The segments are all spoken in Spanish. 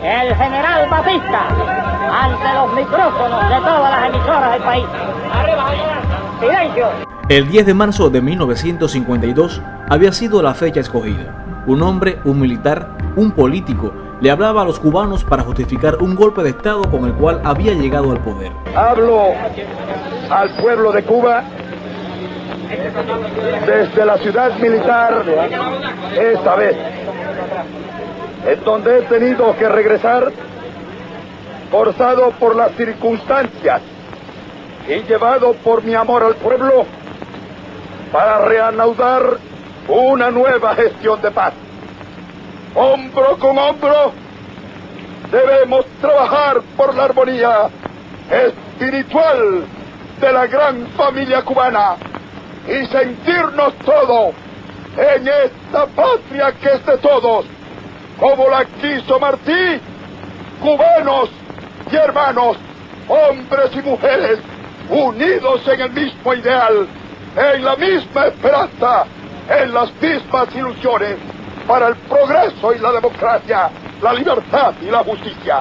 el general Batista, ante los micrófonos de todas las emisoras del país. ¡Silencio! El 10 de marzo de 1952 había sido la fecha escogida. Un hombre, un militar, un político, le hablaba a los cubanos para justificar un golpe de Estado con el cual había llegado al poder. Hablo al pueblo de Cuba desde la ciudad militar, esta vez, en donde he tenido que regresar forzado por las circunstancias y llevado por mi amor al pueblo para reanudar una nueva gestión de paz. Hombro con hombro debemos trabajar por la armonía espiritual de la gran familia cubana y sentirnos todos en esta patria que es de todos, como la quiso Martí, cubanos y hermanos, hombres y mujeres, unidos en el mismo ideal, en la misma esperanza, en las mismas ilusiones, para el progreso y la democracia, la libertad y la justicia.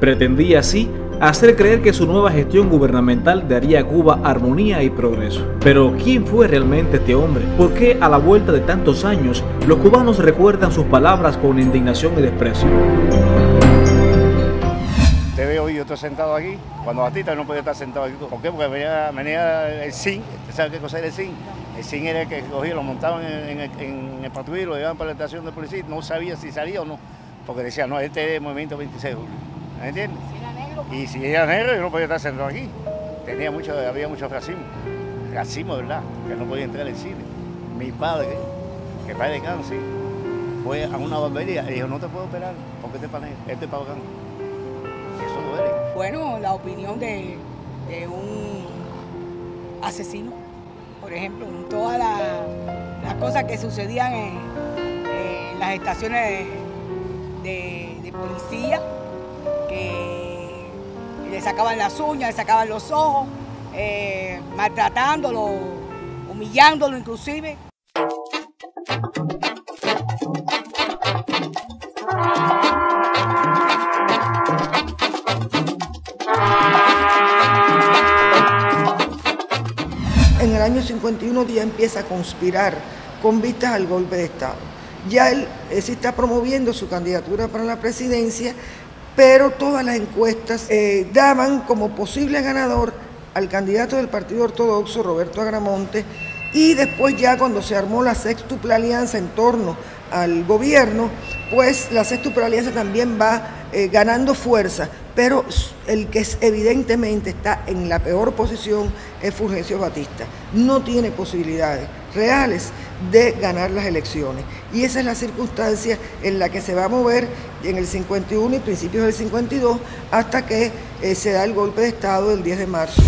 Pretendía así hacer creer que su nueva gestión gubernamental daría a Cuba armonía y progreso. Pero ¿quién fue realmente este hombre? ¿Por qué a la vuelta de tantos años los cubanos recuerdan sus palabras con indignación y desprecio? Te veo yo estoy sentado aquí, cuando Batista no podía estar sentado aquí. ¿Por qué? Porque venía el zinc. ¿Sabes qué cosa era el zinc? El zinc era el que cogía, lo montaban en el patrullero, lo llevaban para la estación de policía, no sabía si salía o no, porque decía, no, este es el movimiento 26 de julio, ¿me entiendes? Y si era negro, yo no podía estar sentado aquí. Había mucho racismo, ¿verdad? Que no podía entrar al cine. Mi padre, que padre de cáncer, fue a una barbería y dijo, no te puedo operar, porque este es para negro, este es para blanco. Eso duele. Bueno, la opinión de un asesino, por ejemplo, en todas las cosas que sucedían en las estaciones de policía, que le sacaban las uñas, le sacaban los ojos, maltratándolo, humillándolo inclusive. En el año 51 ya empieza a conspirar con vistas al golpe de Estado. Ya él se está promoviendo su candidatura para la presidencia, pero todas las encuestas daban como posible ganador al candidato del Partido Ortodoxo, Roberto Agramonte, y después ya cuando se armó la sextuple alianza en torno al gobierno, pues la sextuple alianza también va ganando fuerza, pero el que evidentemente está en la peor posición es Fulgencio Batista. No tiene posibilidades reales de ganar las elecciones. Y esa es la circunstancia en la que se va a mover en el 51 y principios del 52 hasta que se da el golpe de Estado del 10 de marzo.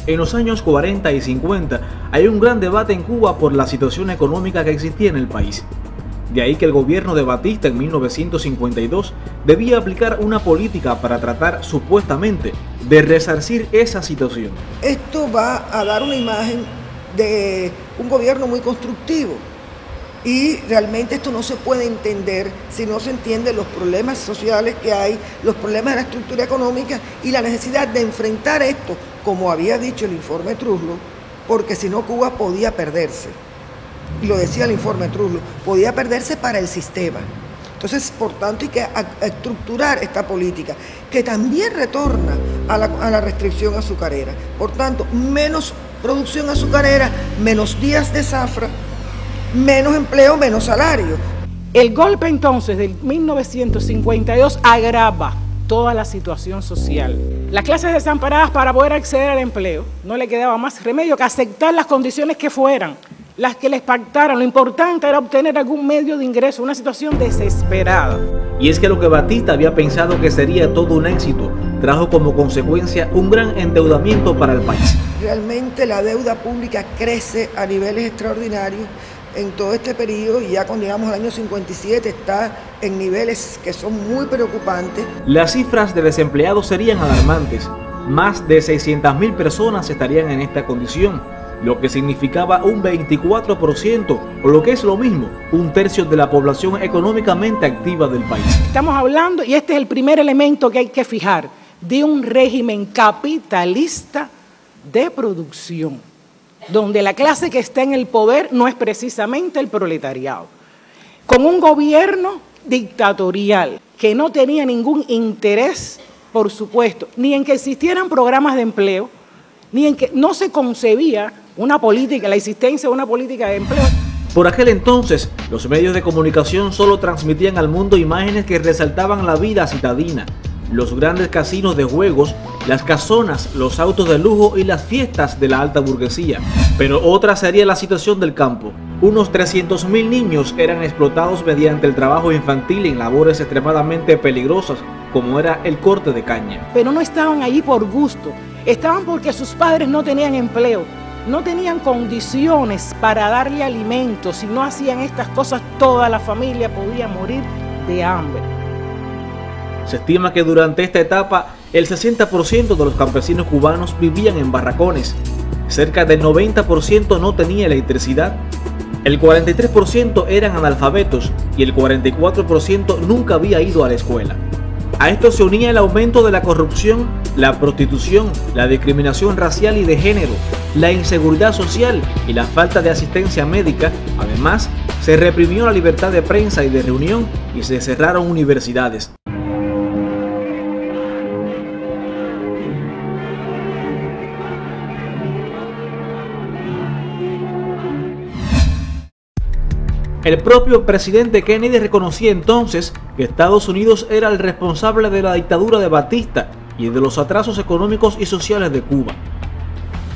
En los años 40 y 50 hay un gran debate en Cuba por la situación económica que existía en el país. De ahí que el gobierno de Batista en 1952 debía aplicar una política para tratar supuestamente de resarcir esa situación. Esto va a dar una imagen de un gobierno muy constructivo y realmente esto no se puede entender si no se entienden los problemas sociales que hay, los problemas de la estructura económica y la necesidad de enfrentar esto, como había dicho el informe Truslow, porque si no Cuba podía perderse. Y lo decía el informe Truslow, podía perderse para el sistema. Entonces, por tanto, hay que estructurar esta política, que también retorna a la restricción azucarera. Por tanto, menos producción azucarera, menos días de zafra, menos empleo, menos salario. El golpe entonces del 1952 agrava toda la situación social. Las clases desamparadas, para poder acceder al empleo, no le quedaba más remedio que aceptar las condiciones que fueran, las que les pactaran. Lo importante era obtener algún medio de ingreso, una situación desesperada. Y es que lo que Batista había pensado que sería todo un éxito, trajo como consecuencia un gran endeudamiento para el país. Realmente la deuda pública crece a niveles extraordinarios en todo este periodo y ya cuando llegamos al año 57 está en niveles que son muy preocupantes. Las cifras de desempleados serían alarmantes. más de 600.000 personas estarían en esta condición, lo que significaba un 24%, o lo que es lo mismo, un tercio de la población económicamente activa del país. Estamos hablando, y este es el primer elemento que hay que fijar, de un régimen capitalista de producción, donde la clase que está en el poder no es precisamente el proletariado, con un gobierno dictatorial que no tenía ningún interés, por supuesto, ni en que existieran programas de empleo, ni en que no se concebía una política, la existencia de una política de empleo. Por aquel entonces, los medios de comunicación solo transmitían al mundo imágenes que resaltaban la vida citadina, los grandes casinos de juegos, las casonas, los autos de lujo y las fiestas de la alta burguesía. Pero otra sería la situación del campo. Unos 300.000 niños eran explotados mediante el trabajo infantil en labores extremadamente peligrosas, como era el corte de caña. Pero no estaban allí por gusto, estaban porque sus padres no tenían empleo, no tenían condiciones para darle alimentos. Si no hacían estas cosas, toda la familia podía morir de hambre. Se estima que durante esta etapa el 60% de los campesinos cubanos vivían en barracones, cerca del 90% no tenía electricidad, el 43% eran analfabetos y el 44% nunca había ido a la escuela. A esto se unía el aumento de la corrupción, la prostitución, la discriminación racial y de género, la inseguridad social y la falta de asistencia médica. Además, se reprimió la libertad de prensa y de reunión y se cerraron universidades. El propio presidente Kennedy reconocía entonces que Estados Unidos era el responsable de la dictadura de Batista y de los atrasos económicos y sociales de Cuba.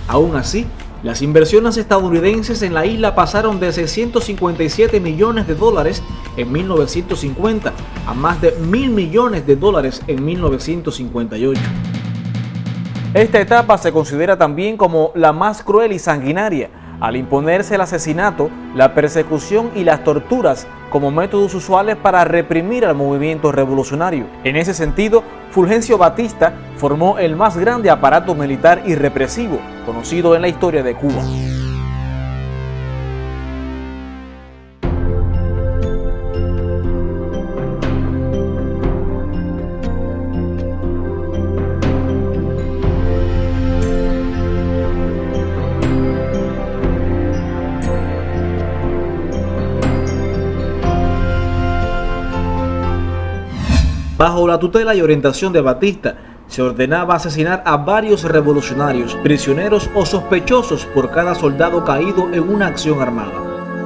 Aún así, las inversiones estadounidenses en la isla pasaron de 657 millones de dólares en 1950 a más de 1.000 millones de dólares en 1958. Esta etapa se considera también como la más cruel y sanguinaria, al imponerse el asesinato, la persecución y las torturas como métodos usuales para reprimir al movimiento revolucionario. En ese sentido, Fulgencio Batista formó el más grande aparato militar y represivo conocido en la historia de Cuba. Bajo la tutela y orientación de Batista, se ordenaba asesinar a varios revolucionarios, prisioneros o sospechosos por cada soldado caído en una acción armada.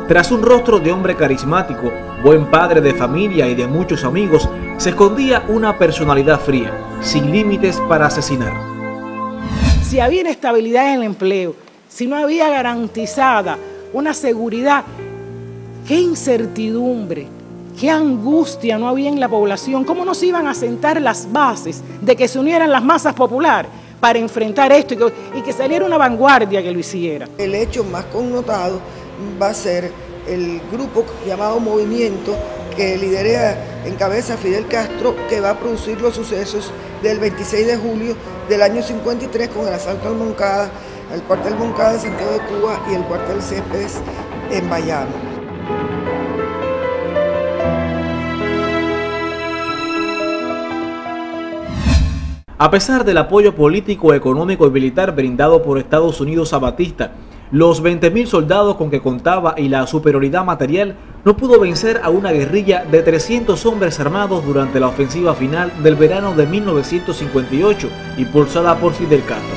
Tras un rostro de hombre carismático, buen padre de familia y de muchos amigos, se escondía una personalidad fría, sin límites para asesinar. Si había inestabilidad en el empleo, si no había garantizada una seguridad, qué incertidumbre, qué angustia no había en la población, cómo no se iban a sentar las bases de que se unieran las masas populares para enfrentar esto y que saliera una vanguardia que lo hiciera. El hecho más connotado va a ser el grupo llamado Movimiento que encabeza Fidel Castro, que va a producir los sucesos del 26 de julio del año 53 con el asalto al Moncada, al cuartel Moncada de Santiago de Cuba y el cuartel Céspedes en Bayamo. A pesar del apoyo político, económico y militar brindado por Estados Unidos a Batista, los 20.000 soldados con que contaba y la superioridad material no pudo vencer a una guerrilla de 300 hombres armados durante la ofensiva final del verano de 1958, impulsada por Fidel Castro.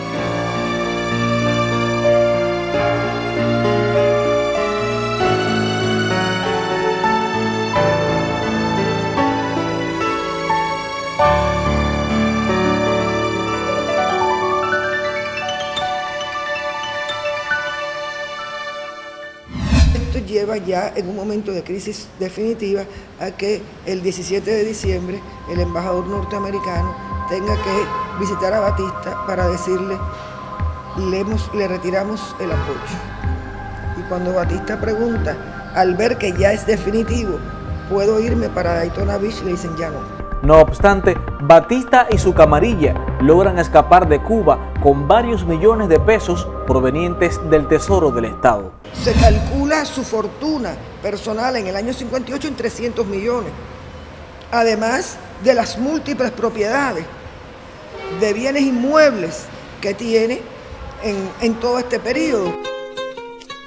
Esto lleva ya en un momento de crisis definitiva a que el 17 de diciembre el embajador norteamericano tenga que visitar a Batista para decirle le retiramos el apoyo. Y cuando Batista pregunta, al ver que ya es definitivo, ¿puedo irme para Daytona Beach?, le dicen ya no. No obstante, Batista y su camarilla logran escapar de Cuba con varios millones de pesos provenientes del Tesoro del Estado. Se calcula su fortuna personal en el año 58 en 300 millones, además de las múltiples propiedades de bienes inmuebles que tiene en todo este periodo.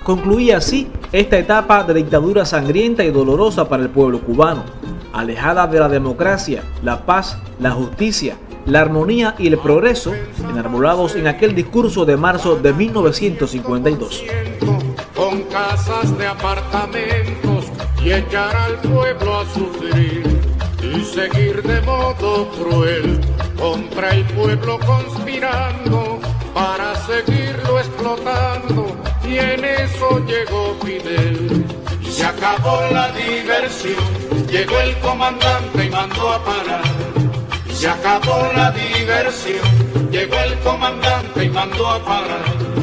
Concluía así esta etapa de dictadura sangrienta y dolorosa para el pueblo cubano, alejada de la democracia, la paz, la justicia, la armonía y el progreso, enarbolados en aquel discurso de marzo de 1952. Con casas de apartamentos y echar al pueblo a sufrir y seguir de modo cruel contra el pueblo conspirando para seguirlo explotando, y en eso llegó Fidel. Y se acabó la diversión, llegó el comandante y mandó a parar. Y se acabó la diversión, llegó el comandante y mandó a parar.